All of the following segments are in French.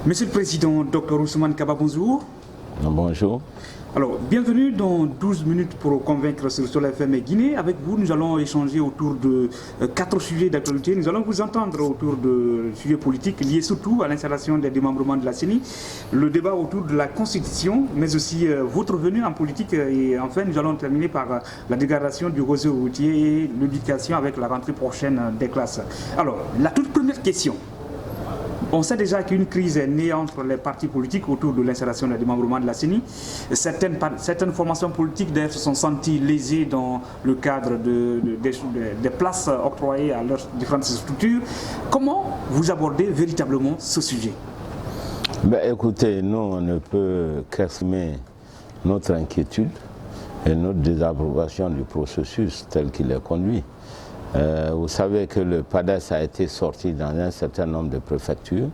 Monsieur le Président, Dr Ousmane Kaba, bonjour. Bonjour. Alors, bienvenue dans 12 minutes pour convaincre sur Soleil FM et Guinée. Avec vous, nous allons échanger autour de 4 sujets d'actualité. Nous allons vous entendre autour de sujets politiques liés surtout à l'installation des démembrements de la CENI, le débat autour de la Constitution, mais aussi votre venue en politique. Et enfin, nous allons terminer par la dégradation du réseau routier et l'éducation avec la rentrée prochaine des classes. Alors, la toute première question. On sait déjà qu'une crise est née entre les partis politiques autour de l'installation des démembrements de la CENI. Certaines formations politiques d'ailleurs se sont senties lésées dans le cadre des places octroyées à leurs différentes structures. Comment vous abordez véritablement ce sujet? Écoutez, nous on ne peut qu'exprimer notre inquiétude et notre désapprobation du processus tel qu'il est conduit. Vous savez que le PADES a été sorti dans un certain nombre de préfectures,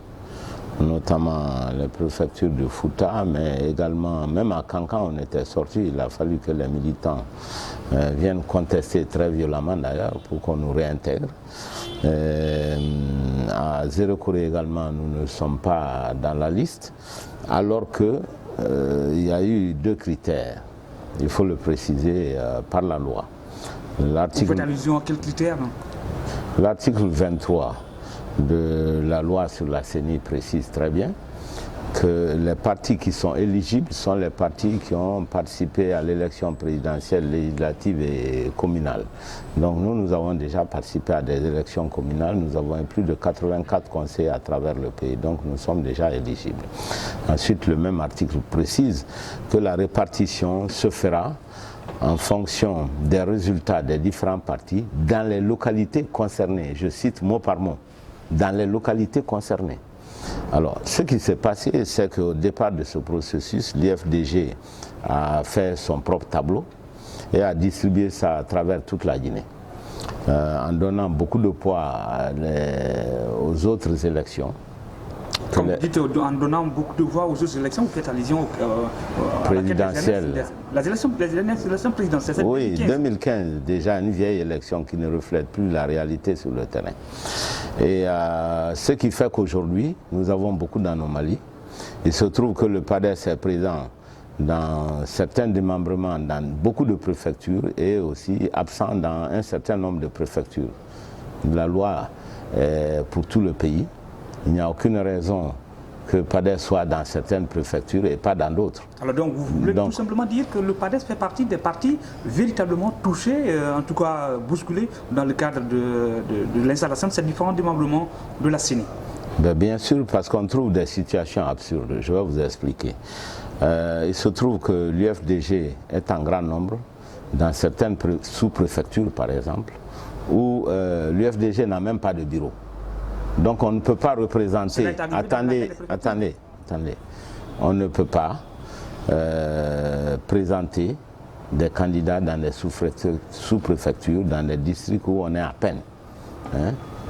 notamment les préfectures de Fouta, mais également, même à Kankan on était sorti. Il a fallu que les militants viennent contester très violemment d'ailleurs pour qu'on nous réintègre. À Zéro-Corée également, nous ne sommes pas dans la liste, alors qu'il y a eu 2 critères, il faut le préciser par la loi. Vous faites allusion à quels critères? L'article 23 de la loi sur la CENI précise très bien que les partis qui sont éligibles sont les partis qui ont participé à l'élection présidentielle, législative et communale. Donc nous avons déjà participé à des élections communales, nous avons plus de 84 conseils à travers le pays, donc nous sommes déjà éligibles. Ensuite, le même article précise que la répartition se fera en fonction des résultats des différents partis dans les localités concernées. Je cite mot par mot, dans les localités concernées. Alors, ce qui s'est passé, c'est qu'au départ de ce processus, l'IFDG a fait son propre tableau et a distribué ça à travers toute la Guinée, en donnant beaucoup de poids aux autres élections. Comme vous dites, en donnant beaucoup de voix aux autres élections, vous faites allusion présidentielles. Les élections présidentielles. Oui, 2015, déjà une vieille élection qui ne reflète plus la réalité sur le terrain. Et ce qui fait qu'aujourd'hui, nous avons beaucoup d'anomalies. Il se trouve que le PADES est présent dans certains démembrements, dans beaucoup de préfectures et aussi absent dans un certain nombre de préfectures. La loi est pour tout le pays. Il n'y a aucune raison que PADES soit dans certaines préfectures et pas dans d'autres. Alors donc vous voulez tout simplement dire que le PADES fait partie des partis véritablement touchés, en tout cas bousculés dans le cadre de l'installation de ces différents démembrements de la CENI? Bien sûr, parce qu'on trouve des situations absurdes. Je vais vous expliquer. Il se trouve que l'UFDG est en grand nombre dans certaines sous-préfectures par exemple, où l'UFDG n'a même pas de bureau. Donc on ne peut pas représenter, attendez, on ne peut pas présenter des candidats dans des sous-préfectures, dans des districts où on est à peine.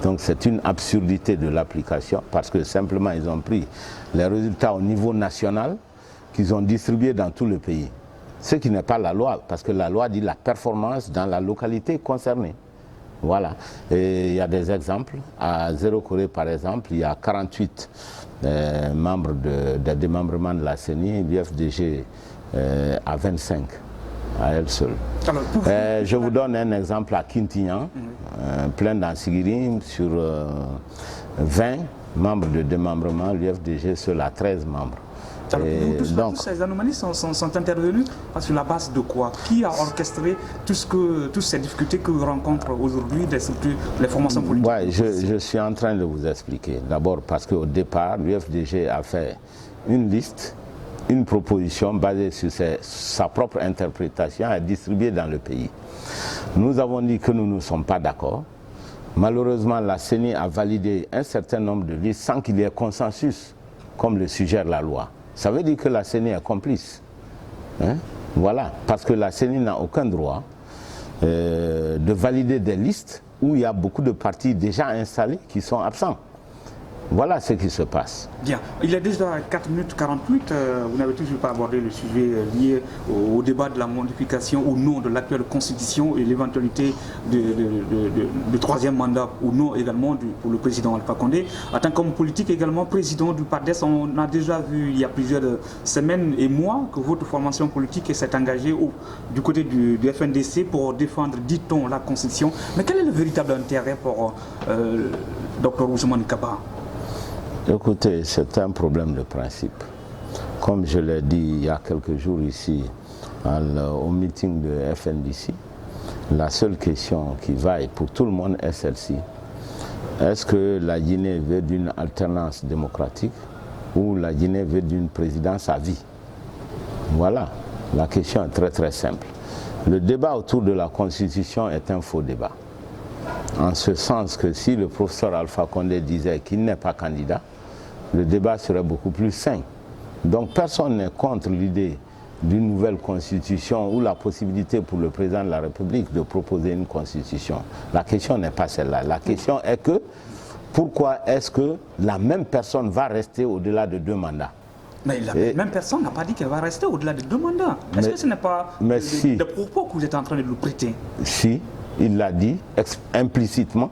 Donc c'est une absurdité de l'application parce que simplement ils ont pris les résultats au niveau national qu'ils ont distribués dans tout le pays. Ce qui n'est pas la loi, parce que la loi dit la performance dans la localité concernée. Voilà, et il y a des exemples. À Zéro-Corée par exemple, il y a 48 membres des démembrements de la CENI, l'UFDG à 25 à elle seule. Alors, je vous donne un exemple à Kintignan, plein d'Ansigirim, sur 20 membres de démembrement, l'UFDG seul à 13 membres. Alors, toutes ces anomalies sont intervenues sur la base de quoi? Qui a orchestré toutes ces difficultés que vous rencontrez aujourd'hui, les formations politiques? Je suis en train de vous expliquer. D'abord parce qu'au départ, l'UFDG a fait une liste, une proposition basée sur sa propre interprétation et distribuée dans le pays. Nous avons dit que nous ne sommes pas d'accord. Malheureusement, la CENI a validé un certain nombre de listes sans qu'il y ait consensus, comme le suggère la loi. Ça veut dire que la CENI est complice. Voilà, parce que la CENI n'a aucun droit de valider des listes où il y a beaucoup de partis déjà installés qui sont absents. Voilà ce qui se passe. Bien. Il est déjà 4 minutes 48. Vous n'avez toujours pas abordé le sujet lié au débat de la modification ou non de l'actuelle constitution et l'éventualité de troisième mandat ou non également pour le président Alpha Condé. En tant qu'homme politique également, président du PADES, on a déjà vu il y a plusieurs semaines et mois que votre formation politique s'est engagée du côté du FNDC pour défendre, dit-on, la constitution. Mais quel est le véritable intérêt pour Dr Ousmane Kaba? Écoutez, c'est un problème de principe. Comme je l'ai dit il y a quelques jours ici au meeting de FNDC, la seule question qui vaille pour tout le monde est celle-ci. Est-ce que la Guinée veut d'une alternance démocratique ou la Guinée veut d'une présidence à vie? Voilà, la question est très très simple. Le débat autour de la Constitution est un faux débat. En ce sens que si le professeur Alpha Condé disait qu'il n'est pas candidat, le débat serait beaucoup plus sain. Donc personne n'est contre l'idée d'une nouvelle constitution ou la possibilité pour le président de la République de proposer une constitution. La question n'est pas celle-là. La question est que pourquoi est-ce que la même personne va rester au-delà de 2 mandats? Mais la même personne n'a pas dit qu'elle va rester au-delà de 2 mandats. Est-ce que ce n'est pas des propos que vous êtes en train de nous prêter? Si, il l'a dit implicitement,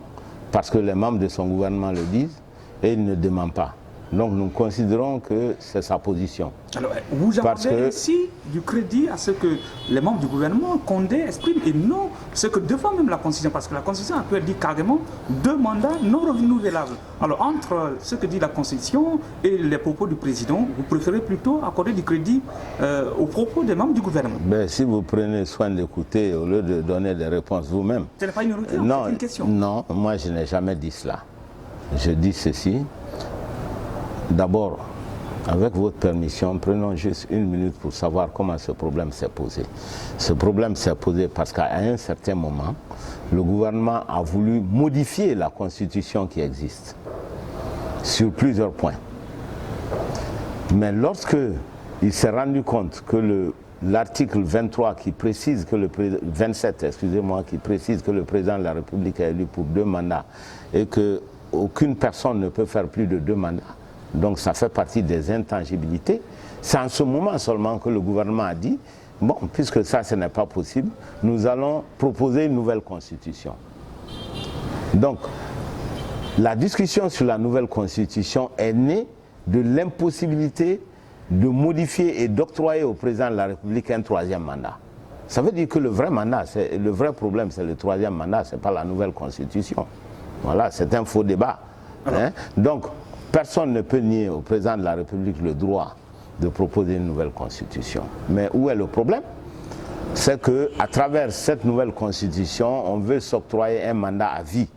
parce que les membres de son gouvernement le disent, et il ne demande pas. Donc nous considérons que c'est sa position. Alors vous accordez ici du crédit à ce que les membres du gouvernement Condé expriment et non ce que défend même la Constitution, parce que la Constitution a pu dire carrément 2 mandats non renouvelables. Alors entre ce que dit la Constitution et les propos du président, vous préférez plutôt accorder du crédit aux propos des membres du gouvernement? Mais si vous prenez soin d'écouter au lieu de donner des réponses vous-même. Ce n'est pas une rupture, c'est une question. Non, moi je n'ai jamais dit cela. Je dis ceci. D'abord, avec votre permission, prenons juste 1 minute pour savoir comment ce problème s'est posé. Ce problème s'est posé parce qu'à un certain moment, le gouvernement a voulu modifier la constitution qui existe sur plusieurs points. Mais lorsque il s'est rendu compte que l'article 23 qui précise que 27, excusez-moi, qui précise que le président de la République est élu pour 2 mandats et qu'aucune personne ne peut faire plus de 2 mandats, donc ça fait partie des intangibilités. C'est en ce moment seulement que le gouvernement a dit, bon, puisque ça, ce n'est pas possible, nous allons proposer une nouvelle constitution. Donc, la discussion sur la nouvelle constitution est née de l'impossibilité de modifier et d'octroyer au président de la République un 3e mandat. Ça veut dire que le vrai mandat, le vrai problème, c'est le 3e mandat, ce n'est pas la nouvelle constitution. Voilà, c'est un faux débat. Hein? Donc, personne ne peut nier au président de la République le droit de proposer une nouvelle constitution. Mais où est le problème? C'est qu'à travers cette nouvelle constitution, on veut s'octroyer un mandat à vie,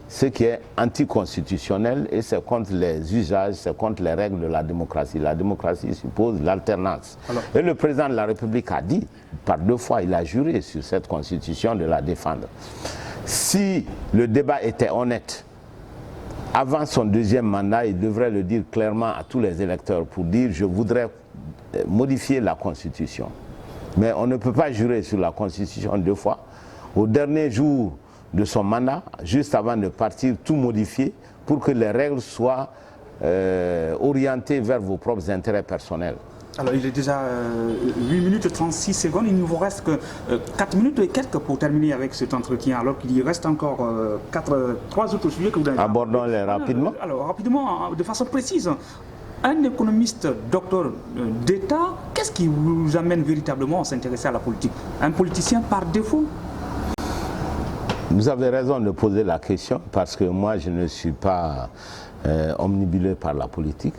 ce qui est anticonstitutionnel et c'est contre les usages, c'est contre les règles de la démocratie. La démocratie suppose l'alternance. Et le président de la République a dit, par 2 fois, il a juré sur cette constitution de la défendre. Si le débat était honnête, avant son 2e mandat, il devrait le dire clairement à tous les électeurs pour dire « je voudrais modifier la Constitution ». Mais on ne peut pas jurer sur la Constitution 2 fois. Au dernier jour de son mandat, juste avant de partir, tout modifier pour que les règles soient orientées vers vos propres intérêts personnels. Alors il est déjà 8 minutes et 36 secondes, il ne vous reste que 4 minutes et quelques pour terminer avec cet entretien, alors qu'il y reste encore 3 autres sujets que vous avez... Abordons-les rapidement. Alors rapidement, de façon précise, un économiste docteur d'État, qu'est-ce qui vous amène véritablement à s'intéresser à la politique? Un politicien par défaut? Vous avez raison de poser la question, parce que moi je ne suis pas omnibulé par la politique.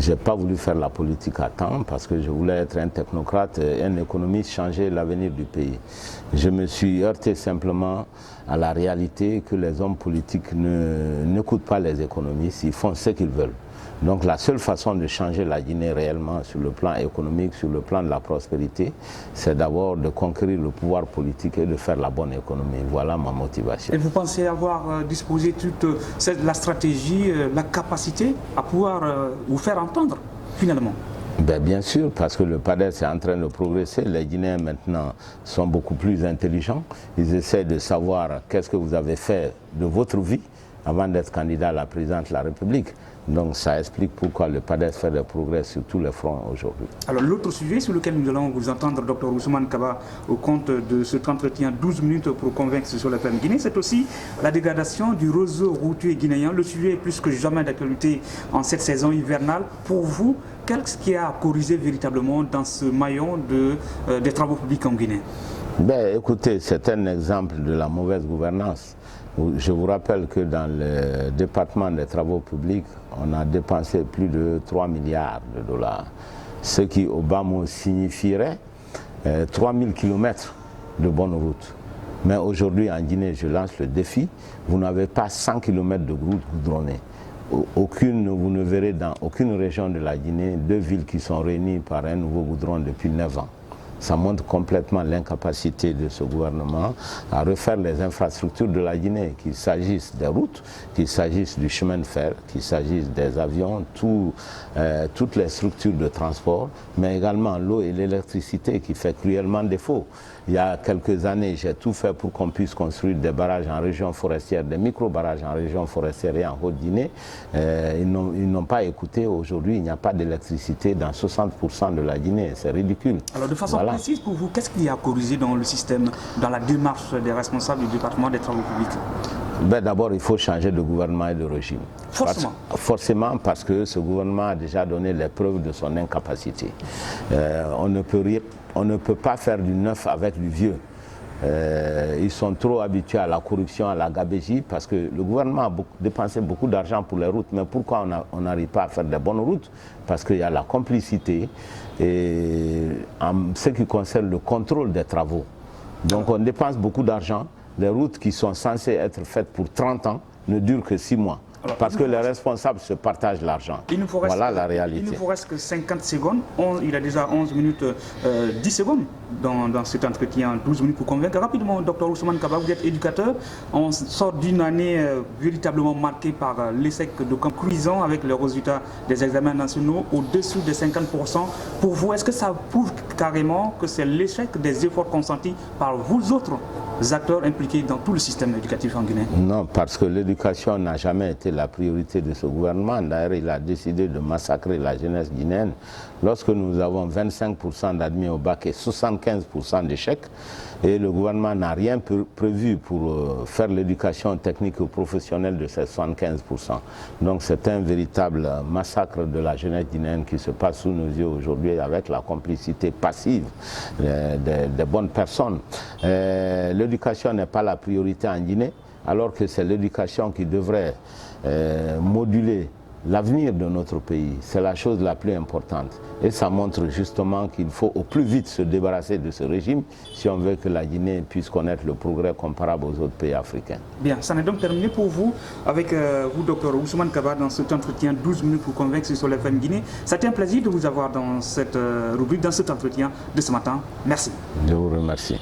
Je n'ai pas voulu faire la politique à temps parce que je voulais être un technocrate et un économiste, changer l'avenir du pays. Je me suis heurté simplement à la réalité que les hommes politiques n'écoutent pas les économistes, ils font ce qu'ils veulent. Donc la seule façon de changer la Guinée réellement sur le plan économique, sur le plan de la prospérité, c'est d'abord de conquérir le pouvoir politique et de faire la bonne économie. Voilà ma motivation. Et vous pensez avoir disposé toute la stratégie, la capacité à pouvoir vous faire entendre finalement? Bien sûr, parce que le PADES est en train de progresser. Les Guinéens maintenant sont beaucoup plus intelligents. Ils essaient de savoir qu'est-ce que vous avez fait de votre vie avant d'être candidat à la présidence de la République. Donc ça explique pourquoi le PADES fait des progrès sur tous les fronts aujourd'hui. Alors l'autre sujet sur lequel nous allons vous entendre, Dr Ousmane Kaba, au compte de cet entretien 12 minutes pour convaincre sur la FM Guinée, c'est aussi la dégradation du réseau routier guinéen. Le sujet est plus que jamais d'actualité en cette saison hivernale. Pour vous, qu'est-ce qui a corrigé véritablement dans ce maillon des travaux publics en Guinée? Ben, écoutez, c'est un exemple de la mauvaise gouvernance. Je vous rappelle que dans le département des travaux publics, on a dépensé plus de 3 milliards de dollars, ce qui au bas mot signifierait 3000 km de bonnes routes. Mais aujourd'hui en Guinée, je lance le défi, vous n'avez pas 100 km de routes goudronnées. Vous ne verrez dans aucune région de la Guinée 2 villes qui sont réunies par un nouveau goudron depuis 9 ans. Ça montre complètement l'incapacité de ce gouvernement à refaire les infrastructures de la Guinée, qu'il s'agisse des routes, qu'il s'agisse du chemin de fer, qu'il s'agisse des avions, toutes les structures de transport, mais également l'eau et l'électricité qui fait cruellement défaut. Il y a quelques années, j'ai tout fait pour qu'on puisse construire des barrages en région forestière, des micro-barrages en région forestière et en Haute-Guinée. Ils n'ont pas écouté. Aujourd'hui, il n'y a pas d'électricité dans 60% de la Guinée. C'est ridicule. Alors de façon précise pour vous, qu'est-ce qui a corrigé dans le système, dans la démarche des responsables du département des travaux publics? Ben, d'abord, il faut changer de gouvernement et de régime. Forcément. Forcément, parce que ce gouvernement a déjà donné les preuves de son incapacité. On ne peut pas faire du neuf avec du vieux. Ils sont trop habitués à la corruption, à la gabegie, parce que le gouvernement a dépensé beaucoup d'argent pour les routes. Mais pourquoi on n'arrive pas à faire des bonnes routes? Parce qu'il y a la complicité et en ce qui concerne le contrôle des travaux. Donc on dépense beaucoup d'argent. Les routes qui sont censées être faites pour 30 ans ne durent que 6 mois. Alors, parce que les responsables se partagent l'argent. Voilà la réalité. Il ne vous reste que 50 secondes. Il a déjà 11 minutes 10 secondes dans cet entretien, 12 minutes pour convaincre. Rapidement, Dr Ousmane Kaba, vous êtes éducateur. On sort d'une année véritablement marquée par l'échec de conclusion avec les résultats des examens nationaux au-dessous des 50%. Pour vous, est-ce que ça prouve carrément que c'est l'échec des efforts consentis par vous autres acteurs impliqués dans tout le système éducatif en Guinée? Non, parce que l'éducation n'a jamais été la priorité de ce gouvernement. D'ailleurs, il a décidé de massacrer la jeunesse guinéenne. Lorsque nous avons 25% d'admis au bac et 75% d'échecs, et le gouvernement n'a rien prévu pour faire l'éducation technique et professionnelle de ces 75%. Donc c'est un véritable massacre de la jeunesse guinéenne qui se passe sous nos yeux aujourd'hui avec la complicité passive des bonnes personnes. L'éducation n'est pas la priorité en Guinée, alors que c'est l'éducation qui devrait moduler l'avenir de notre pays. C'est la chose la plus importante. Et ça montre justement qu'il faut au plus vite se débarrasser de ce régime si on veut que la Guinée puisse connaître le progrès comparable aux autres pays africains. Bien, ça n'est donc terminé pour vous, avec vous, Dr Ousmane Kaba, dans cet entretien 12 minutes pour convaincre sur la FM Guinée. C'était un plaisir de vous avoir dans cette rubrique, dans cet entretien de ce matin. Merci. Je vous remercie.